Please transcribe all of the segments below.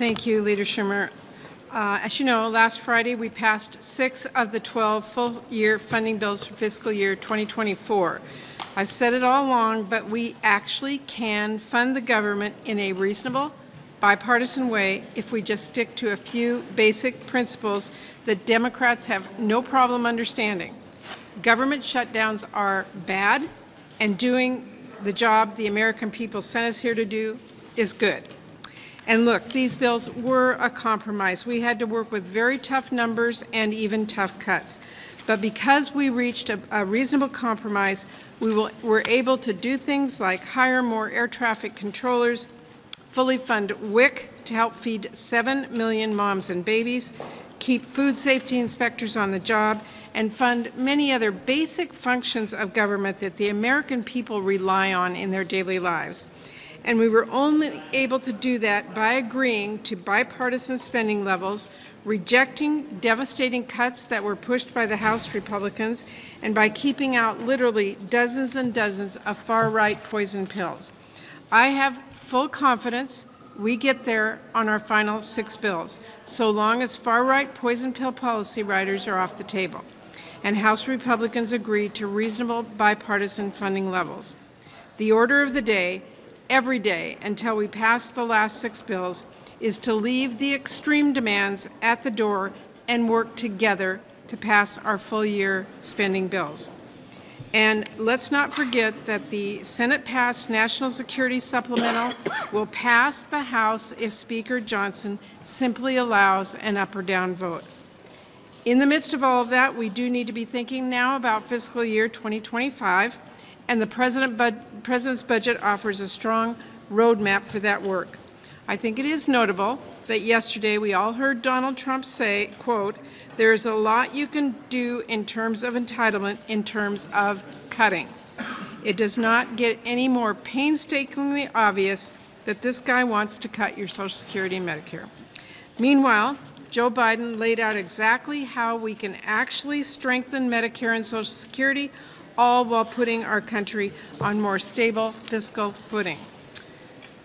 Thank you, Leader Schumer. As you know, last Friday we passed 6 of the 12 full-year funding bills for fiscal year 2024. I've said it all along, but we actually can fund the government in a reasonable, bipartisan way if we just stick to a few basic principles that Democrats have no problem understanding. Government shutdowns are bad, and doing the job the American people sent us here to do is good. And look, these bills were a compromise. We had to work with very tough numbers and even tough cuts. But because we reached a reasonable compromise, we're able to do things like hire more air traffic controllers, fully fund WIC to help feed 7 million moms and babies, keep food safety inspectors on the job, and fund many other basic functions of government that the American people rely on in their daily lives. And we were only able to do that by agreeing to bipartisan spending levels, rejecting devastating cuts that were pushed by the House Republicans, and by keeping out literally dozens and dozens of far-right poison pills. I have full confidence we get there on our final 6 bills, so long as far-right poison pill policy riders are off the table, and House Republicans agree to reasonable bipartisan funding levels. The order of the day, every day until we pass the last 6 bills, is to leave the extreme demands at the door and work together to pass our full-year spending bills. And let's not forget that the Senate-passed National Security Supplemental will pass the House if Speaker Johnson simply allows an up or down vote. In the midst of all of that, we do need to be thinking now about fiscal year 2025, and the President's budget offers a strong roadmap for that work. I think it is notable that yesterday we all heard Donald Trump say, quote, "There is a lot you can do in terms of entitlement, in terms of cutting." It does not get any more painstakingly obvious that this guy wants to cut your Social Security and Medicare. Meanwhile, Joe Biden laid out exactly how we can actually strengthen Medicare and Social Security, all while putting our country on more stable fiscal footing.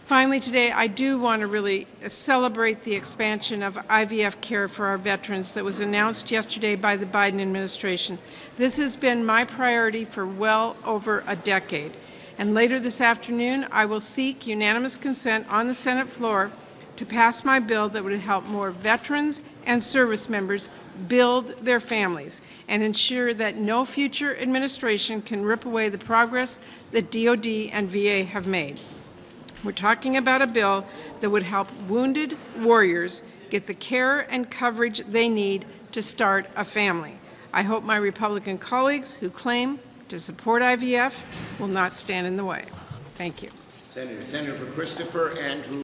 Finally, today, I do want to really celebrate the expansion of IVF care for our veterans that was announced yesterday by the Biden administration. This has been my priority for well over a decade. And later this afternoon, I will seek unanimous consent on the Senate floor to pass my bill that would help more veterans and service members build their families and ensure that no future administration can rip away the progress that DOD and VA have made. We're talking about a bill that would help wounded warriors get the care and coverage they need to start a family. I hope my Republican colleagues who claim to support IVF will not stand in the way. Thank you. Senator for Christopher Andrew.